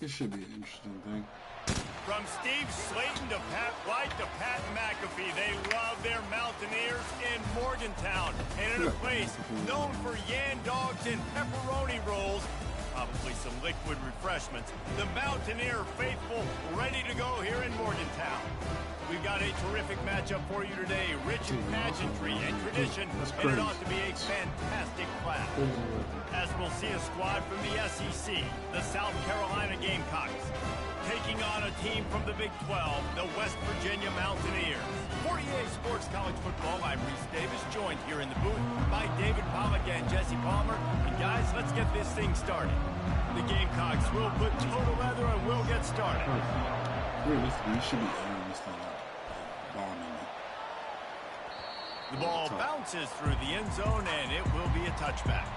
It should be an interesting thing. From Steve Slayton to Pat White to Pat McAfee, they love their Mountaineers in Morgantown. And in a place known for yan dogs and pepperoni rolls, probably some liquid refreshments, the Mountaineer faithful ready to go here in Morgantown. We've got a terrific matchup for you today. Rich in pageantry and tradition, and it ought to be a fantastic class. As we'll see a squad from the SEC, the South Carolina Gamecocks, taking on a team from the Big 12, the West Virginia Mountaineers. For EA Sports College Football, I'm Reese Davis, joined here in the booth by David Pollack and Jesse Palmer. And guys, let's get this thing started. The Gamecocks will put total leather and we'll get started. Realistically, you should be airing this thing out. Bombing it. The ball bounces through the end zone and it will be a touchback.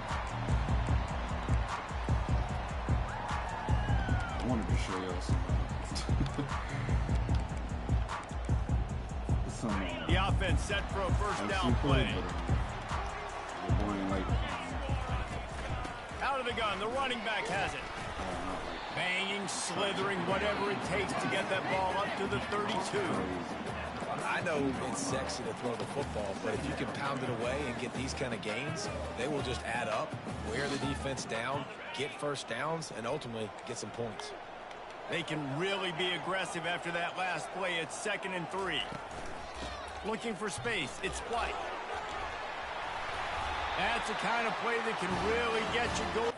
I wanted to show y'all some. The offense set for a first down play. Out of the gun, the running back has it. Banging, slithering, whatever it takes to get that ball up to the 32. I know it's sexy to throw the football, but if you can pound it away and get these kind of gains, they will just add up, wear the defense down, get first downs, and ultimately get some points. They can really be aggressive after that last play. It's 2nd and 3. Looking for space. It's White. That's the kind of play that can really get you going.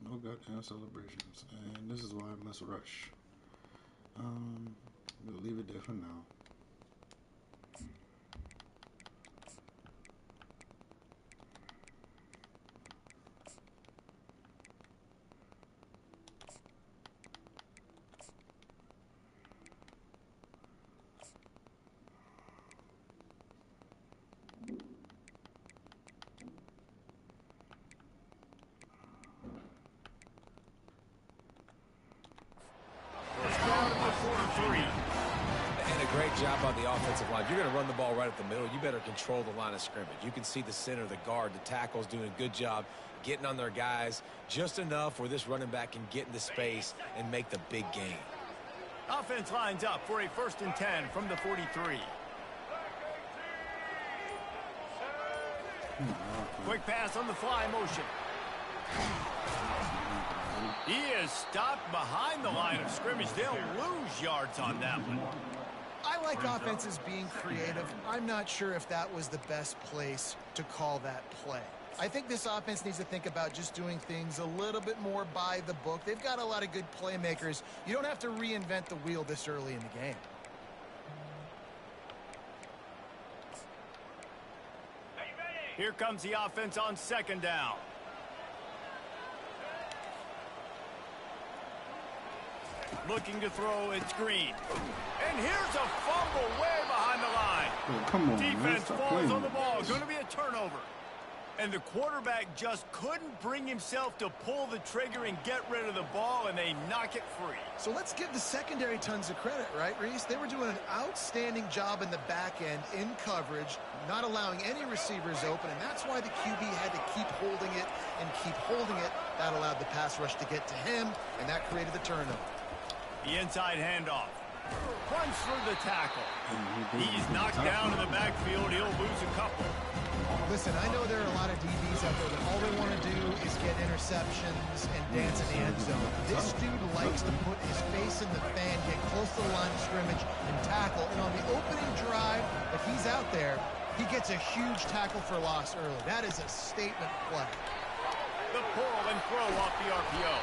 No goddamn celebrations, and this is why I must rush. We'll leave it there for now. Great job on the offensive line. You're going to run the ball right at the middle. You better control the line of scrimmage. You can see the center, the guard, the tackles doing a good job getting on their guys just enough where this running back can get into space and make the big gain. Offense lines up for a 1st and 10 from the 43. Quick pass on the fly motion. He is stopped behind the line of scrimmage. They'll lose yards on that one. I like offenses being creative. I'm not sure if that was the best place to call that play. I think this offense needs to think about just doing things a little bit more by the book. They've got a lot of good playmakers. You don't have to reinvent the wheel this early in the game. Here comes the offense on 2nd down. Looking to throw, it's Green. And here's a fumble way behind the line. Oh, come on, defense falls on the ball. Going to be a turnover. And the quarterback just couldn't bring himself to pull the trigger and get rid of the ball, and they knock it free. So let's give the secondary tons of credit, right, Reese? They were doing an outstanding job in the back end, in coverage, not allowing any receivers open, and that's why the QB had to keep holding it and keep holding it. That allowed the pass rush to get to him, and that created the turnover. The inside handoff. Runs through the tackle. He's knocked down in the backfield. He'll lose a couple. Listen, I know there are a lot of DBs out there that all they want to do is get interceptions and dance in the end zone. This dude likes to put his face in the fan, get close to the line of scrimmage, and tackle. And on the opening drive, if he's out there, he gets a huge tackle for loss early. That is a statement play. The pull and throw off the RPO.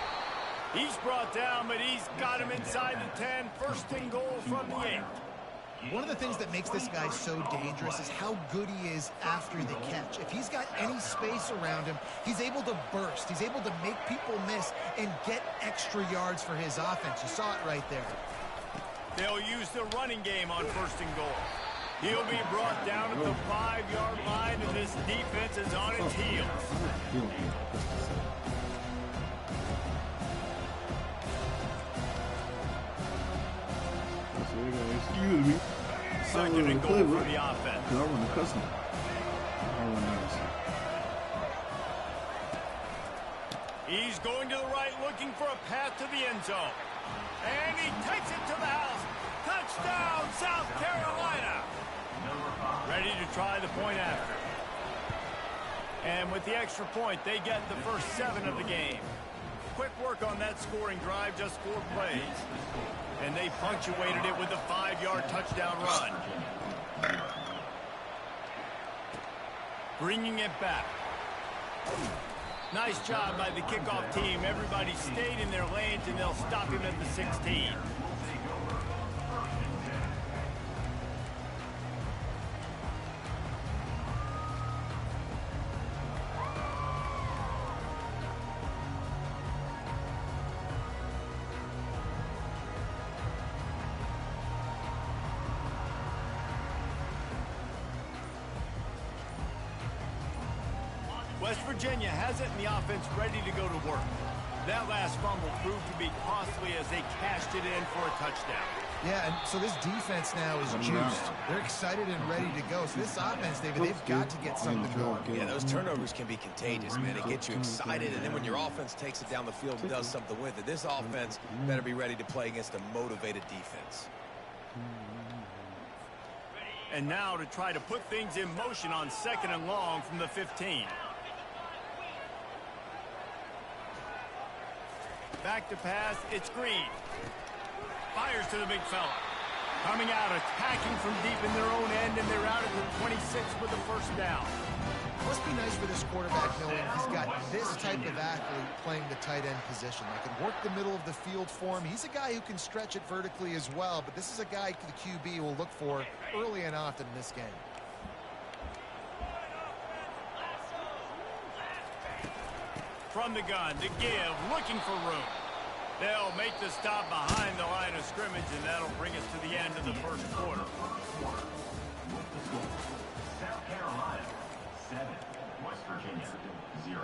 He's brought down, but he's got him inside the 10. 1st and goal from the 8. One of the things that makes this guy so dangerous is how good he is after the catch. If he's got any space around him, he's able to burst. He's able to make people miss and get extra yards for his offense. You saw it right there. They'll use the running game on 1st and goal. He'll be brought down at the 5-yard line, and this defense is on its heels. Excuse me. 2nd and goal for the offense. I want to cuss him. He's going to the right, looking for a path to the end zone. And he takes it to the house. Touchdown, South Carolina. Ready to try the point after. And with the extra point, they get the first 7 of the game. Quick work on that scoring drive, just 4 plays. And they punctuated it with a 5-yard touchdown run. Bringing it back. Nice job by the kickoff team. Everybody stayed in their lanes, and they'll stop him at the 16. West Virginia has it, and the offense ready to go to work. That last fumble proved to be costly as they cashed it in for a touchdown. Yeah, and so this defense now is juiced. They're excited and ready to go. So this offense, David, they've got to get something going. Yeah, those turnovers can be contagious, man. It gets you excited, and then when your offense takes it down the field and does something with it, this offense better be ready to play against a motivated defense. And now to try to put things in motion on 2nd and long from the 15. Back to pass, it's Green. Fires to the big fella. Coming out, attacking from deep in their own end, and they're out at the 26 with the first down. Must be nice for this quarterback knowing he's got this type of athlete playing the tight end position. That can work the middle of the field for him. He's a guy who can stretch it vertically as well, but this is a guy the QB will look for early and often in this game. From the gun to give, looking for room. They'll make the stop behind the line of scrimmage, and that'll bring us to the end of the first quarter. South Carolina, 7. West Virginia, 0.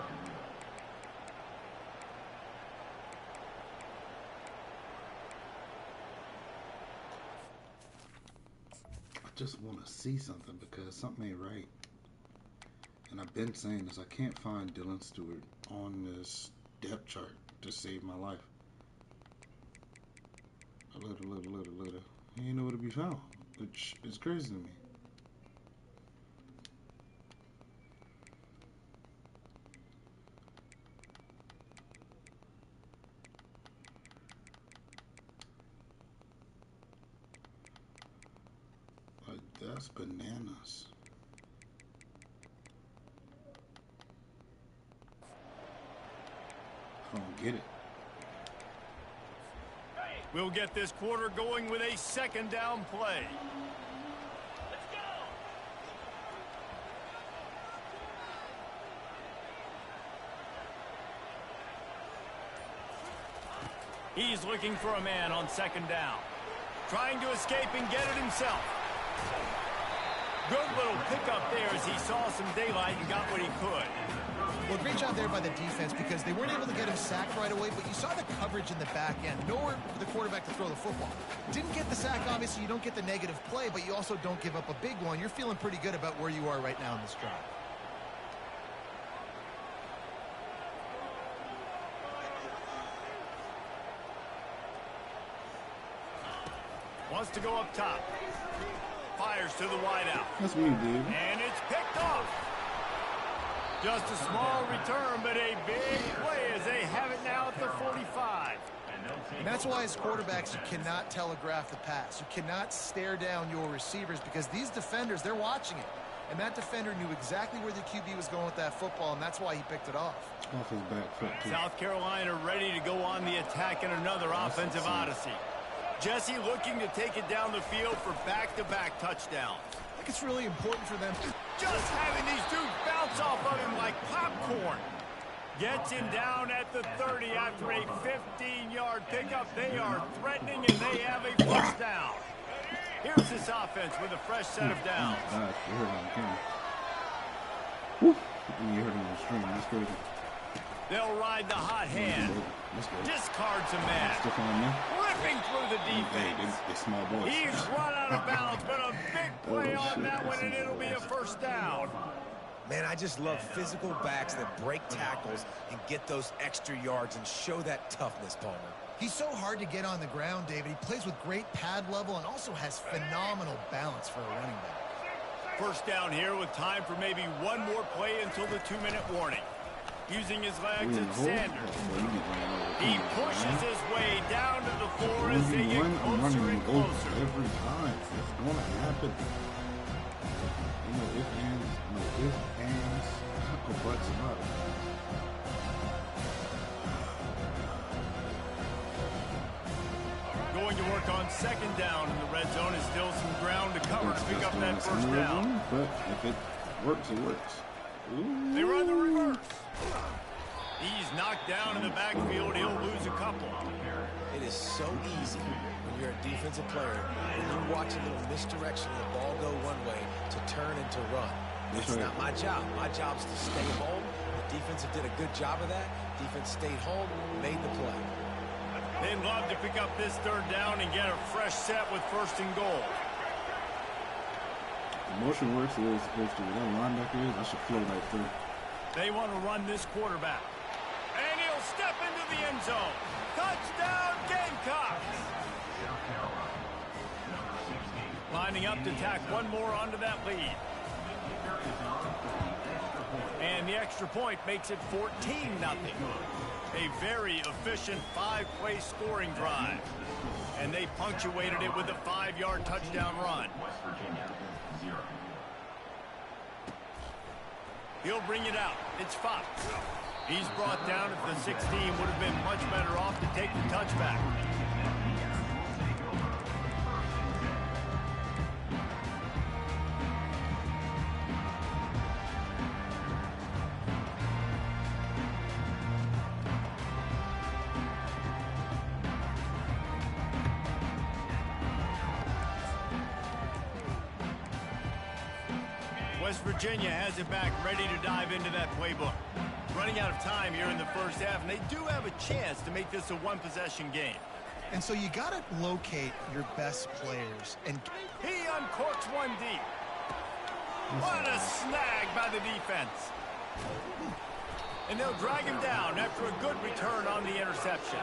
I just want to see something because something ain't right. And I've been saying this. I can't find Dylan Stewart on this depth chart to save my life. A little. He ain't nowhere to be found, which is crazy to me. Like, that's bananas. I don't get it. We'll get this quarter going with a 2nd down play. Let's go. He's looking for a man on 2nd down. Trying to escape and get it himself. Good little pickup there as he saw some daylight and got what he could. Well, great job there by the defense because they weren't able to get him sacked right away, but you saw the coverage in the back end. Nowhere for the quarterback to throw the football. Didn't get the sack, obviously. You don't get the negative play, but you also don't give up a big one. You're feeling pretty good about where you are right now in this drive. Wants to go up top. Fires to the wideout. That's me, dude. And it's picked off. Just a small return, but a big play as they have it now at the 45. And that's why as quarterbacks, you cannot telegraph the pass. You cannot stare down your receivers because these defenders, they're watching it. And that defender knew exactly where the QB was going with that football, and that's why he picked it off. Off his back foot, too. South Carolina ready to go on the attack in another offensive odyssey. Jesse looking to take it down the field for back-to-back touchdowns. I think it's really important for them. Just having these dudes bounce off of him like popcorn. Gets him down at the 30 after a 15-yard pickup. They are threatening, and they have a first down. Here's this offense with a fresh set of downs. You heard it on camera. Woo! You heard it on the stream. That's crazy. They'll ride the hot hand. Discards a man. Ripping through the defense. They small boys. He's run out of bounds, but a big play on that one, and it'll be a first down. Man, I just love physical backs that break tackles and get those extra yards and show that toughness, Palmer. He's so hard to get on the ground, David. He plays with great pad level and also has phenomenal balance for a running back. First down here with time for maybe one more play until the 2-minute warning. Using his legs, it's Sanders. He pushes his way down to the floor as they get closer and closer. Every time. It's going to happen. No ifs, ands, or buts about it. Going to work on second down in the red zone is still some ground to cover to pick up that first down. But if it works, it works. Ooh. They run the reverse. He's knocked down in the backfield. He'll lose a couple. It is so easy when you're a defensive player and you watch a little misdirection of the ball go one way to turn and to run. That's not my job. My job is to stay home. The defensive did a good job of that. Defense stayed home, made the play. They'd love to pick up this third down and get a fresh set with first and goal. The motion works as opposed to whatever linebacker is. I should flow right through. They want to run this quarterback. And he'll step into the end zone. Touchdown, Gamecocks! Lining up to tack one more onto that lead. And the extra point makes it 14-0. A very efficient 5-play scoring drive. And they punctuated it with a 5-yard touchdown run. He'll bring it out. It's Fox. He's brought down at the 16. Would have been much better off to take the touchback. West Virginia has it back, ready to dive into that playbook. Running out of time here in the first half, and they do have a chance to make this a one-possession game. And so you got to locate your best players. And he uncorks one deep. What a snag by the defense. And they'll drag him down after a good return on the interception.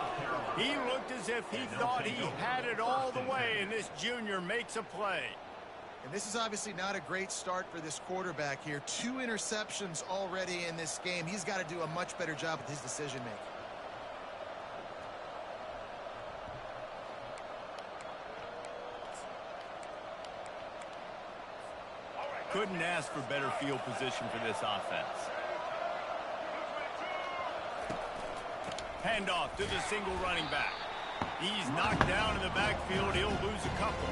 He looked as if he thought he had it all the way, and this junior makes a play. And this is obviously not a great start for this quarterback here. 2 interceptions already in this game. He's got to do a much better job with his decision-making. Couldn't ask for better field position for this offense. Handoff to the single running back. He's knocked down in the backfield. He'll lose a couple.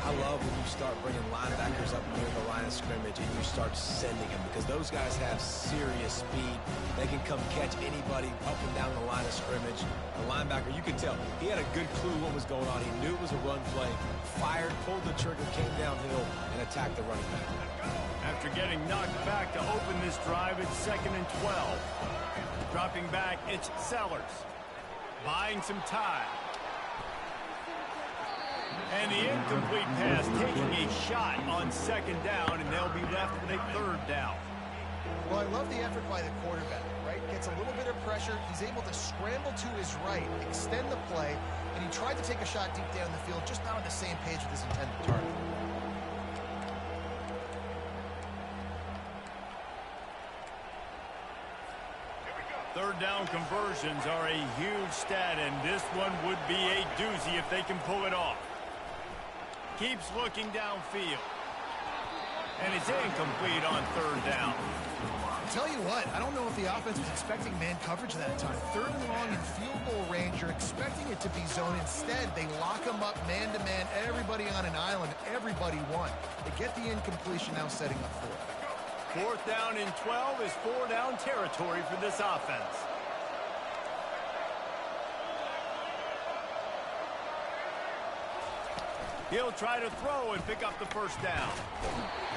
I love when you start bringing linebackers up near the line of scrimmage and you start sending them, because those guys have serious speed. They can come catch anybody up and down the line of scrimmage. The linebacker, you could tell, he had a good clue what was going on. He knew it was a run play, fired, pulled the trigger, came downhill, and attacked the running back. After getting knocked back to open this drive, it's 2nd and 12. Dropping back, it's Sellers. Buying some time. And the incomplete pass, taking a shot on 2nd down, and they'll be left with a 3rd down. Well, I love the effort by the quarterback, right? Gets a little bit of pressure. He's able to scramble to his right, extend the play, and he tried to take a shot deep down the field, just not on the same page with his intended target. Third down conversions are a huge stat, and this one would be a doozy if they can pull it off. Keeps looking downfield. And it's incomplete on 3rd down. I'll tell you what, I don't know if the offense was expecting man coverage that time. 3rd and long in field goal range, you're expecting it to be zone. Instead, they lock them up man-to-man, everybody on an island, everybody won. They get the incompletion, now setting up 4th. 4th down and 12 is 4-down territory for this offense. He'll try to throw and pick up the first down.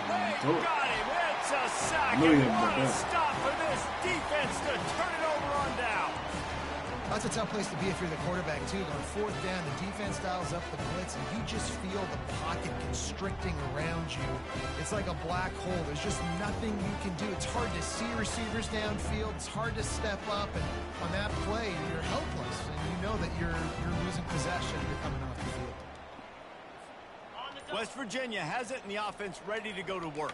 They got him. It's a sack. And what a stop for this defense to turn it over on down. That's a tough place to be if you're the quarterback, too. On fourth down, the defense dials up the blitz, and you just feel the pocket constricting around you. It's like a black hole. There's just nothing you can do. It's hard to see receivers downfield. It's hard to step up, and on that play, you're helpless, and you know that you're losing possession. You're coming off the field. West Virginia has it, and the offense ready to go to work.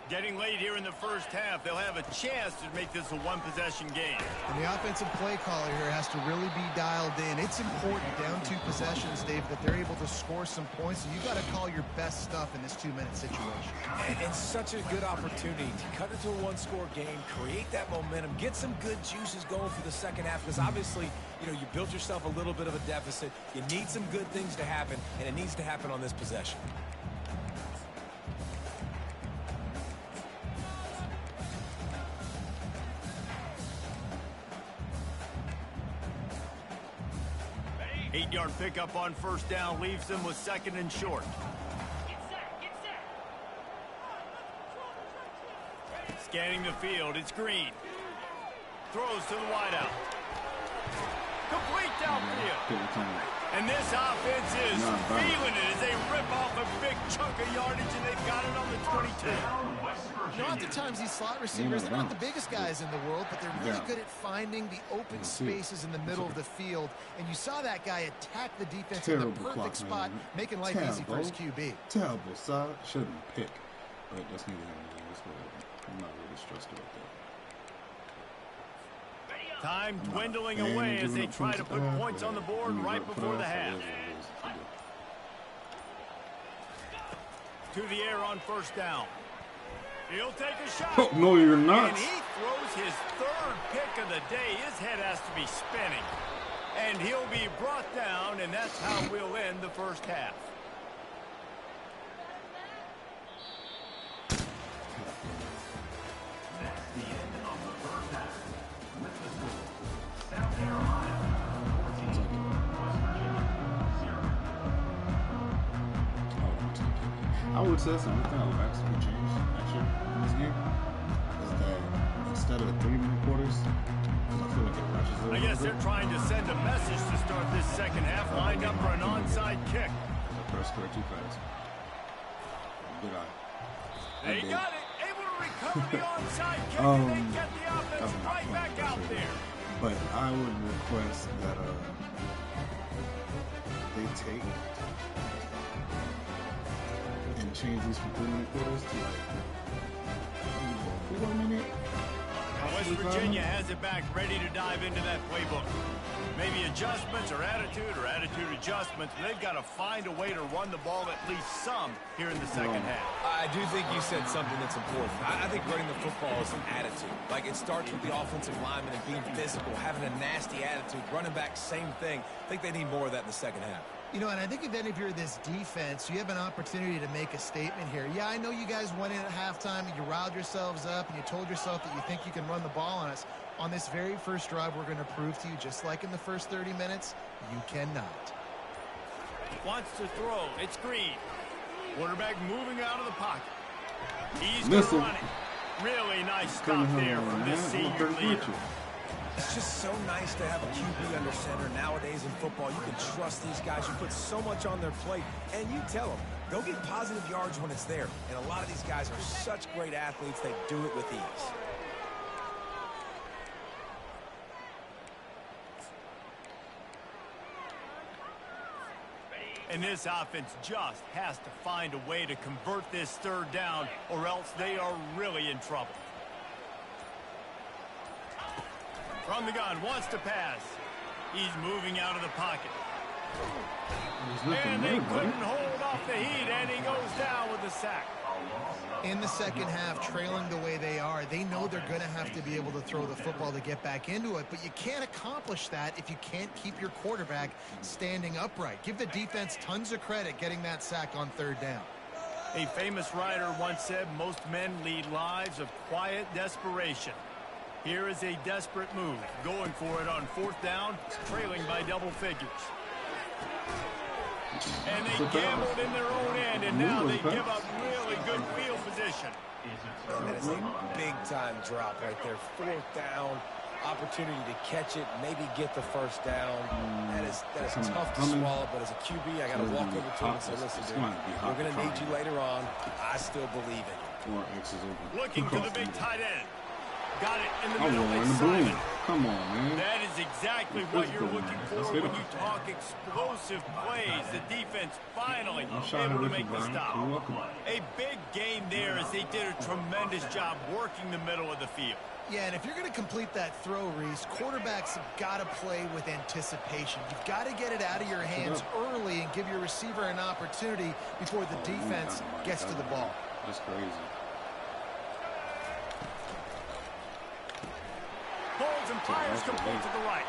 Getting late here in the first half, they'll have a chance to make this a one-possession game. And the offensive play caller here has to really be dialed in. It's important down 2 possessions, Dave, that they're able to score some points. So you got to call your best stuff in this 2-minute situation. And such a good opportunity to cut into a one-score game, create that momentum, get some good juices going for the second half. Because obviously, you built yourself a little bit of a deficit. You need some good things to happen, and it needs to happen on this possession. Eight-yard pickup on first down leaves them with 2nd and short. Scanning the field, it's Green. Throws to the wideout. Complete downfield. And this offense is feeling it as they rip off a big chunk of yardage, and they've got it on the 22. Oftentimes these slot receivers, they're not the biggest guys in the world, but they're really good at finding the open spaces in the middle of the field. And you saw that guy attack the defense in the perfect spot, making life easy for his QB. Terrible, sir. Shouldn't pick. But that's neither here nor there. I'm not really stressed about that. Time dwindling away as they try to put points on the board right before the half. To the air on first down. He'll take a shot. Oh, no, you're not. And he throws his 3rd pick of the day. His head has to be spinning. And he'll be brought down, and that's how we'll end the first half. That's the end of the first half. With the score, South Carolina 14, West Virginia 0. I would say something that will actually change actually in this game is that instead of 3-minute quarters, because I feel like it rushes a little I guess bit. they're trying to send a message to start this second half, lined up for an onside kick. The first square too fast. Good eye. They got it, able to recover the onside kick, and they get the offense right back out there. But I would request that they take and change these from 3-minute quarters to like 4-minute. West Virginia has it back, ready to dive into that playbook. Maybe adjustments or attitude adjustments. They've got to find a way to run the ball at least some here in the second half. I do think you said something that's important. I think running the football is an attitude. Like, it starts with the offensive lineman and being physical, having a nasty attitude. Running back, same thing. I think they need more of that in the second half. And I think then if you're this defense, you have an opportunity to make a statement here. Yeah, I know you guys went in at halftime and you riled yourselves up and you told yourself that you think you can run the ball on us. On this very first drive, we're going to prove to you, just like in the first 30 minutes, you cannot. Wants to throw. It's Green. Quarterback moving out of the pocket. He's going to run it. Really nice stop there from this senior leader. It's just so nice to have a QB under center. Nowadays in football, you can trust these guys. You put so much on their plate, and you tell them, go get positive yards when it's there. And a lot of these guys are such great athletes, they do it with ease. And this offense just has to find a way to convert this 3rd down, or else they are really in trouble. From the gun, wants to pass. He's moving out of the pocket. And they couldn't hold off the heat, and he goes down with the sack. In the second half, trailing the way they are, they know they're going to have to be able to throw the football to get back into it, but you can't accomplish that if you can't keep your quarterback standing upright. Give the defense tons of credit getting that sack on 3rd down. A famous writer once said, most men lead lives of quiet desperation. Here is a desperate move, going for it on 4th down, trailing by double figures. And they gambled in their own end, and now they give up really good field position. And that is a big-time drop right there. 4th down. opportunity to catch it, maybe get the first down. That is tough to swallow, but as a QB, I got to walk over to him and say, listen, dude, we're going to need you later on. I still believe in you. Or X is open. Looking for the big tight end. Got it in the Oh, middle. in It's the boom. Simon. Come on, man. That is exactly what you're looking for Let's hit when him. you talk explosive plays. The defense finally I'm shying able to away make from the Brian. stop. You're welcome. A big gain there as they did a tremendous job working the middle of the field. Yeah, and if you're going to complete that throw, Reese, quarterbacks have got to play with anticipation. You've got to get it out of your hands early and give your receiver an opportunity before the defense gets to the ball. That's crazy. Holds and fires complete to the right.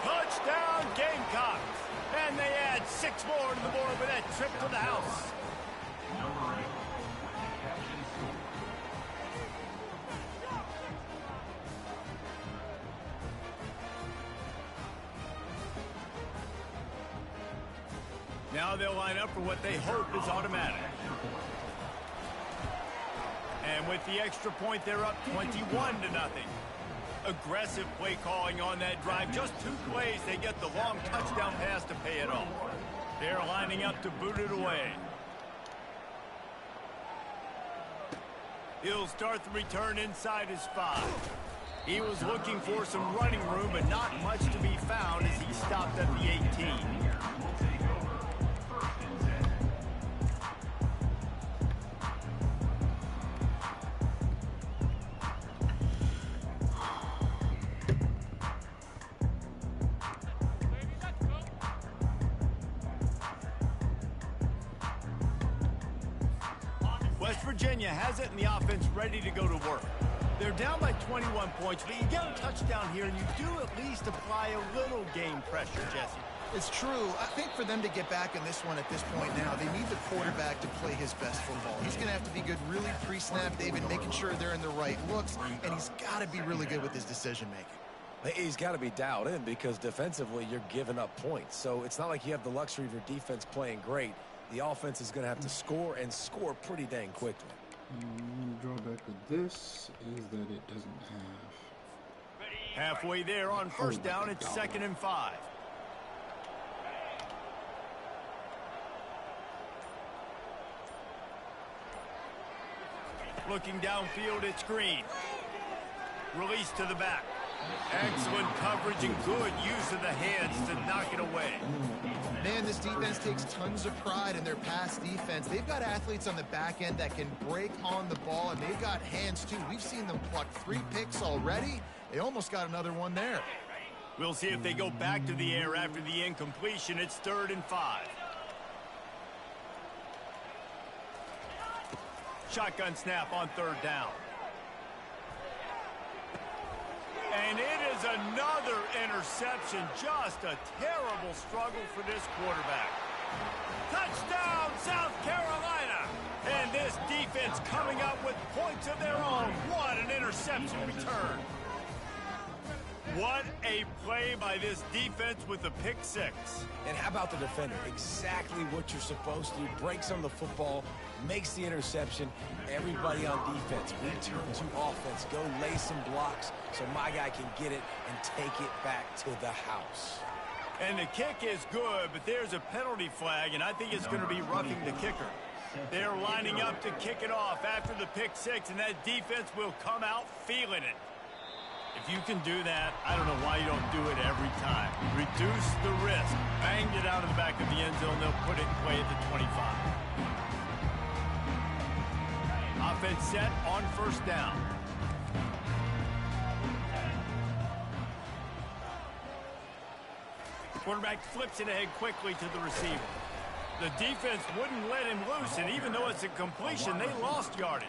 Touchdown, Gamecocks. And they add 6 more to the board with that trip to the house. Number 8, catch and score. Now they'll line up for what they hope is automatic. And with the extra point, they're up 21-0. Aggressive play calling on that drive. Just 2 plays, they get the long touchdown pass to pay it off. They're lining up to boot it away. He'll start the return inside his 5. He was looking for some running room, but not much to be found as he stopped at the 18. West Virginia has it and the offense ready to go to work. They're down by 21 points, but you get a touchdown here and you do at least apply a little game pressure, Jesse. It's true. I think for them to get back in this one at this point now, they need the quarterback to play his best football. He's going to have to be good really pre-snap, David, making sure they're in the right looks, and he's got to be really good with his decision-making. He's got to be dialed in because defensively you're giving up points. So it's not like you have the luxury of your defense playing great. The offense is going to have to score and score pretty dang quickly. The drawback of this is that it doesn't have... Halfway there on first down, it's 2nd and 5. Looking downfield, it's Green. Release to the back. Excellent coverage and good use of the hands to knock it away. Man, this defense takes tons of pride in their pass defense. They've got athletes on the back end that can break on the ball, and they've got hands, too. We've seen them pluck 3 picks already. They almost got another one there. We'll see if they go back to the air after the incompletion. It's 3rd and 5. Shotgun snap on 3rd down. And it is another interception. Just a terrible struggle for this quarterback. Touchdown, South Carolina. And this defense coming up with points of their own. What an interception return. What a play by this defense with the pick 6. And how about the defender? Exactly what you're supposed to do. Breaks on the football, makes the interception. Everybody on defense, return to offense. Go lay some blocks so my guy can get it and take it back to the house. And the kick is good, but there's a penalty flag, and I think it's going to be roughing the kicker. They're lining up to kick it off after the pick 6, and that defense will come out feeling it. If you can do that, I don't know why you don't do it every time. Reduce the risk. Banged it out of the back of the end zone. They'll put it in play at the 25. Offense set on first down. Quarterback flips it ahead quickly to the receiver. The defense wouldn't let him loose, and even though it's a completion, they lost yardage.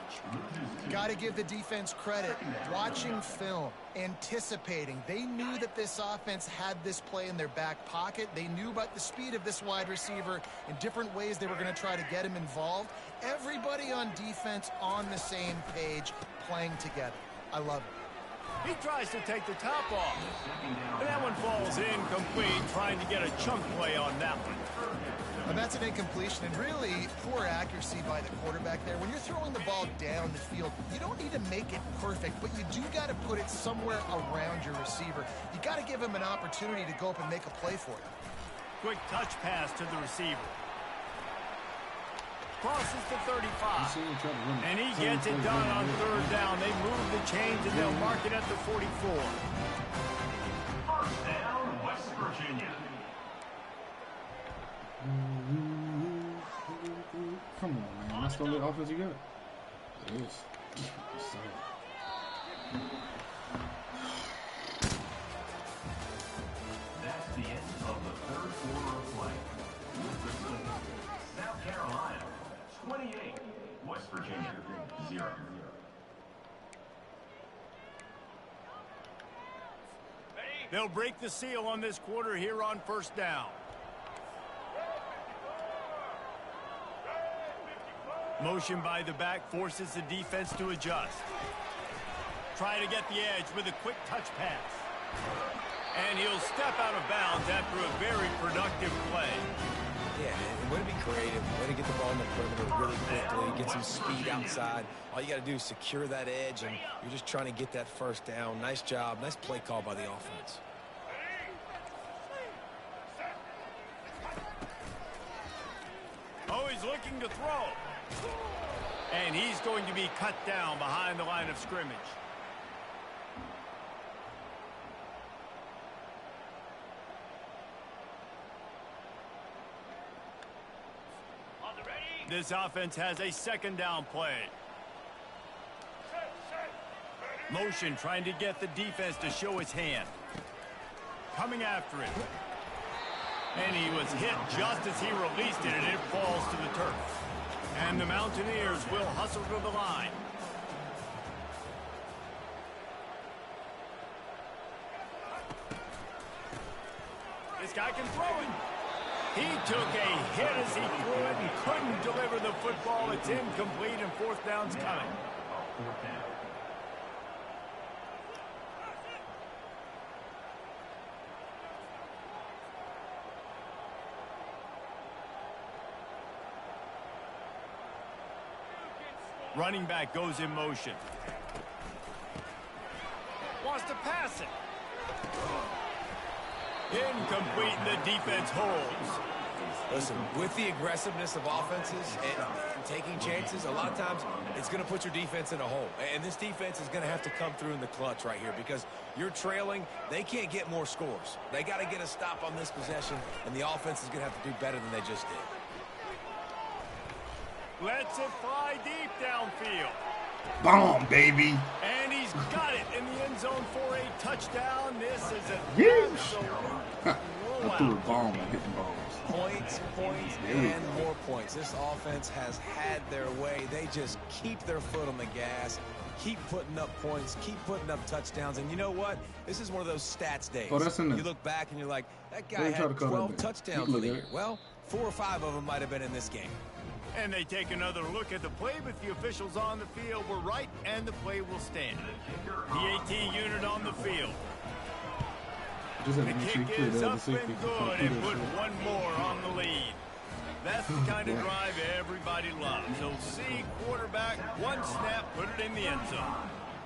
Got to give the defense credit. Watching film, anticipating. They knew that this offense had this play in their back pocket. They knew about the speed of this wide receiver and different ways they were going to try to get him involved. Everybody on defense on the same page, playing together. I love it. He tries to take the top off. And that one falls incomplete, trying to get a chunk play on that one. That's an incompletion, and really poor accuracy by the quarterback there. When you're throwing the ball down the field, you don't need to make it perfect, but you do got to put it somewhere around your receiver. You got to give him an opportunity to go up and make a play for you. Quick touch pass to the receiver. Crosses the 35. And he gets it done on third down. They move the chains, and they'll mark it at the 44. First down, West Virginia. Come on, man. That's the only offense you got. It is. That's the end of the third quarter of play. With the score, South Carolina 28, West Virginia 0. They'll break the seal on this quarter here on first down. Motion by the back forces the defense to adjust. Try to get the edge with a quick touch pass. And he'll step out of bounds after a very productive play. Yeah, and way to be creative, way to get the ball in the perimeter really quickly, get some speed outside. All you got to do is secure that edge, and you're just trying to get that first down. Nice job, nice play call by the offense. Oh, he's looking to throw. And he's going to be cut down behind the line of scrimmage. This offense has a second down play. Motion trying to get the defense to show his hand. Coming after it. And he was hit just as he released it, and it falls to the turf. And the Mountaineers will hustle to the line. This guy can throw it. He took a hit as he threw it and couldn't deliver the football. It's incomplete, and fourth down's coming. Running back goes in motion. Wants to pass it. Incomplete, and the defense holds. Listen, with the aggressiveness of offenses and taking chances, a lot of times it's going to put your defense in a hole. And this defense is going to have to come through in the clutch right here because you're trailing. They can't get more scores. They got to get a stop on this possession, and the offense is going to have to do better than they just did. Lets it fly deep downfield. Bomb, baby. And he's got it in the end zone for a touchdown. This is an absolute I threw a bomb and hitting balls. Points, and more points. This offense has had their way. They just keep their foot on the gas, keep putting up points, keep putting up touchdowns. And you know what? This is one of those stats days. Oh, that's in there. You look back and you're like, that guy had 12 touchdowns for the year. Well, 4 or 5 of them might have been in this game. And they take another look at the play, but the officials on the field were right, and the play will stand. The AT unit on the field. The kick is up and good, and put one more on the lead. That's the kind of drive everybody loves. So see quarterback, one snap, put it in the end zone.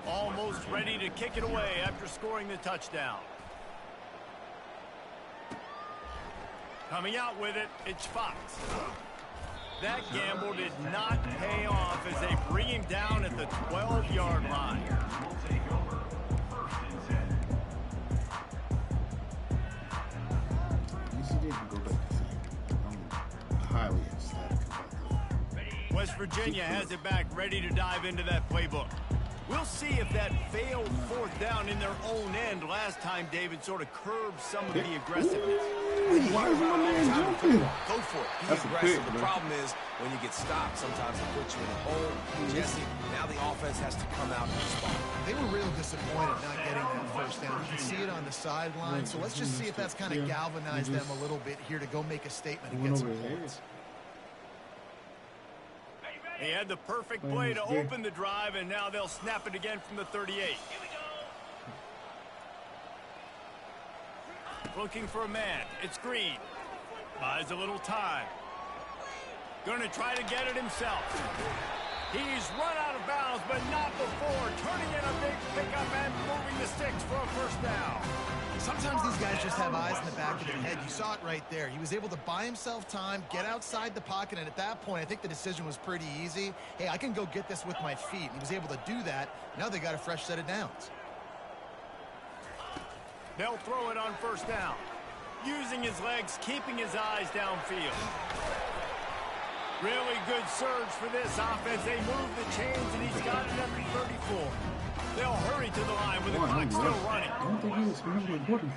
Almost ready to kick it away after scoring the touchdown. Coming out with it, it's Fox. That gamble did not pay off as they bring him down at the 12-yard line. Highly ecstatic about that. West Virginia has it back, ready to dive into that playbook. We'll see if that failed fourth down in their own end last time David sort of curbed some of the aggressiveness. Why is my man jumping? Go for it. Be That's a aggressive. pick, The man. problem is when you get stopped, sometimes it puts you in a hole. Jesse, now the offense has to come out and respond. They were real disappointed not getting that first down. You can see it on the sideline. So let's just see if that's kind of galvanized them a little bit here to go make a statement and get some points. He had the perfect play to open the drive, and now they'll snap it again from the 38. Looking for a man. It's Green. Buys a little time. Going to try to get it himself. He's run out of bounds, but not before turning in a big pickup and moving the sticks for a first down. Sometimes these guys just have eyes in the back of their head. You saw it right there. He was able to buy himself time, get outside the pocket, and at that point, I think the decision was pretty easy. Hey, I can go get this with my feet. He was able to do that. Now they got a fresh set of downs. They'll throw it on first down. Using his legs, keeping his eyes downfield. Really good surge for this offense. They move the chains, and he's got it at the 34. They'll hurry to the line with the clock still running. I don't think he was really important.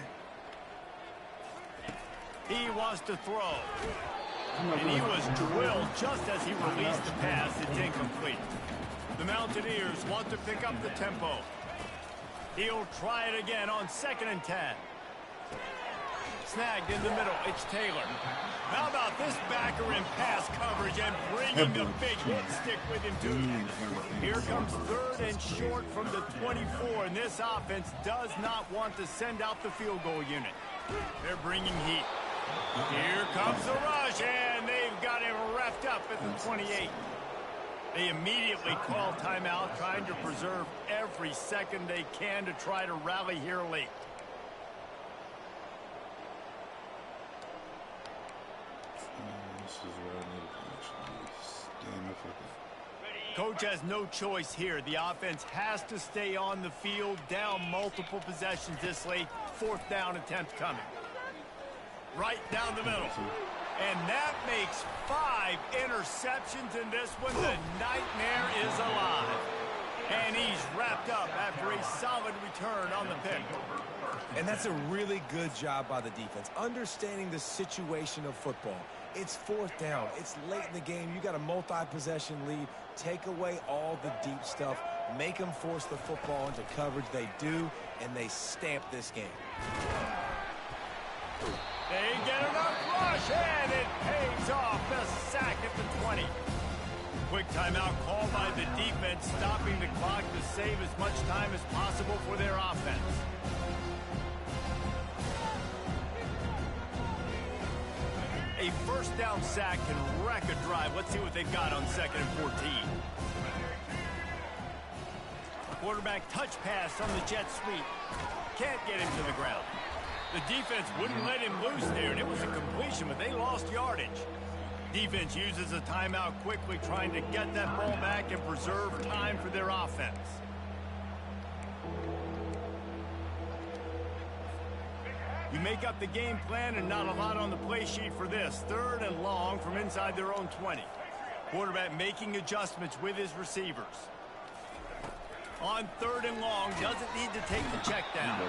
He wants to throw. And he was drilled just as he released the pass. It's incomplete. The Mountaineers want to pick up the tempo. He'll try it again on 2nd and 10. Snagged in the middle. It's Taylor. How about this backer in pass coverage and bringing the big hit stick with him, too. Here comes 3rd and short from the 24, and this offense does not want to send out the field goal unit. They're bringing heat. Here comes the rush, and they've got him wrapped up at the 28. They immediately call timeout, trying to preserve every second they can to try to rally here late. This is where I need to actually stand up for that. Coach has no choice here. The offense has to stay on the field, down multiple possessions this late. 4th down attempt coming. Right down the middle. And that makes 5 interceptions in this one. The nightmare is alive. And he's wrapped up after a solid return on the pick. And that's a really good job by the defense, understanding the situation of football. It's 4th down. It's late in the game. You got a multi-possession lead. Take away all the deep stuff. Make them force the football into coverage. They do, and they stamp this game. They get enough rush, and it pays off. The sack at the 20. Quick timeout called by the defense, stopping the clock to save as much time as possible for their offense. A first down sack can wreck a drive. Let's see what they've got on 2nd and 14. Quarterback touch pass on the jet sweep. Can't get him to the ground. The defense wouldn't let him loose there, and it was a completion, but they lost yardage. Defense uses a timeout quickly, trying to get that ball back and preserve time for their offense. You make up the game plan and not a lot on the play sheet for this. 3rd and long from inside their own 20. Quarterback making adjustments with his receivers. On 3rd and long, doesn't need to take the check down.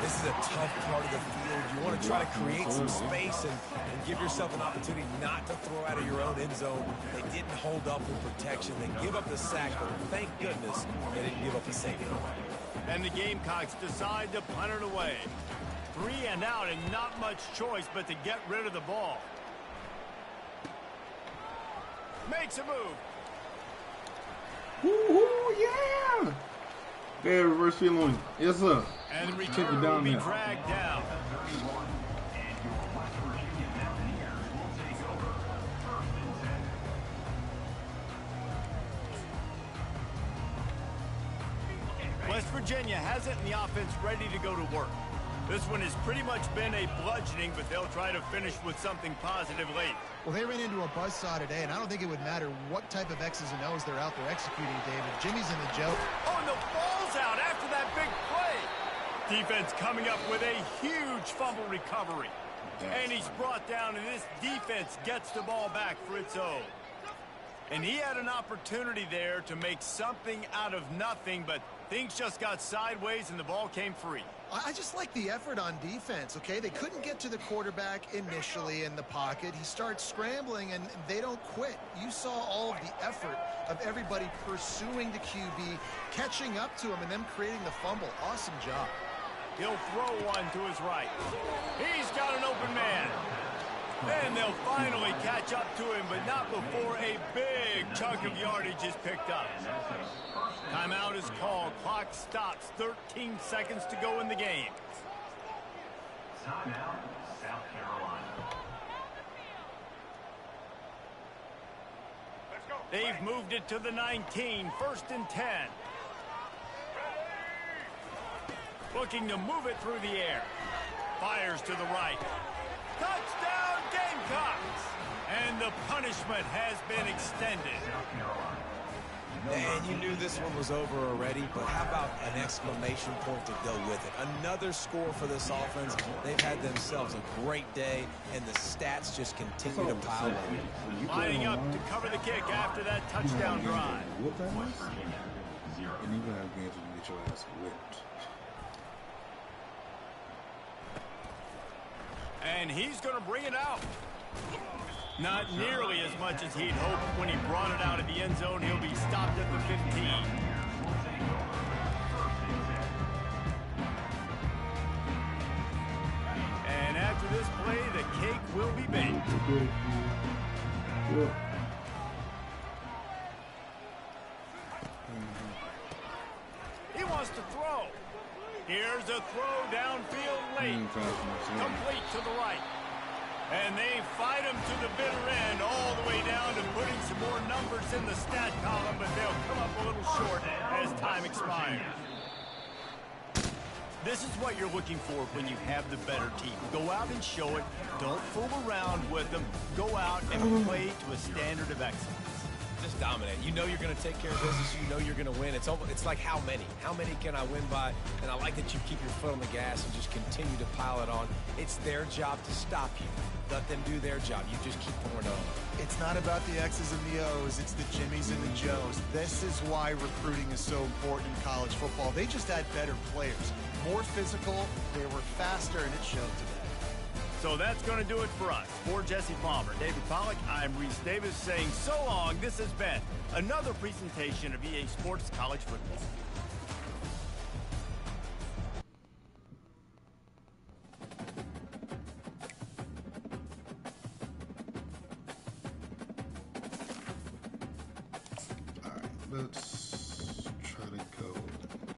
This is a tough part of the field. You want to try to create some space and give yourself an opportunity not to throw out of your own end zone. They didn't hold up in protection. They give up the sack, but thank goodness they didn't give up the safety. And the Gamecocks decide to punt it away. 3 and out, and not much choice but to get rid of the ball. Makes a move. Woo-hoo, yeah! Bad reverse field on you. Yes, sir. And the Take return it will down be there. dragged down. West Virginia has it, and the offense ready to go to work. This one has pretty much been a bludgeoning, but they'll try to finish with something positive late. Well, they ran into a buzzsaw today, and I don't think it would matter what type of X's and O's they're out there executing, David. Jimmy's in the joke. Oh, and the ball's out after that big play. Defense coming up with a huge fumble recovery. And he's brought down, and this defense gets the ball back for its own. And he had an opportunity there to make something out of nothing, but things just got sideways and the ball came free. I just like the effort on defense, okay? They couldn't get to the quarterback initially in the pocket. He starts scrambling, and they don't quit. You saw all of the effort of everybody pursuing the QB, catching up to him, and them creating the fumble. Awesome job. He'll throw one to his right. He's got an open man. Then they'll finally catch up to him, but not before a big chunk of yardage is picked up. Timeout is called. Clock stops. 13 seconds to go in the game. Timeout, South Carolina. They've moved it to the 19, 1st and 10. Looking to move it through the air. Fires to the right. Touchdown, Gamecocks! And the punishment has been extended. Man, you knew this one was over already, but how about an exclamation point to go with it? Another score for this offense. They've had themselves a great day, and the stats just continue to pile up. Lining up to cover the kick after that touchdown drive. Whoop ass? And you gonna have games when you get your ass whipped. And he's going to bring it out. Not nearly as much as he'd hoped when he brought it out of the end zone. He'll be stopped at the 15. And after this play, the cake will be baked. He wants to throw. Here's a throw downfield late. Complete to the right. And they fight him to the bitter end, all the way down to putting some more numbers in the stat column, but they'll come up a little short as time expires. This is what you're looking for when you have the better team. Go out and show it. Don't fool around with them. Go out and play to a standard of excellence. Just dominate. You know you're going to take care of business. You know you're going to win. It's like how many? How many can I win by? And I like that you keep your foot on the gas and just continue to pile it on. It's their job to stop you. Let them do their job. You just keep pouring it on. It's not about the X's and the O's. It's the Jimmies and the Joes. This is why recruiting is so important in college football. They just had better players. More physical. They were faster, and it showed today. So that's going to do it for us. For Jesse Palmer, David Pollack, I'm Reese Davis saying so long. This has been another presentation of EA Sports College Football. All right, let's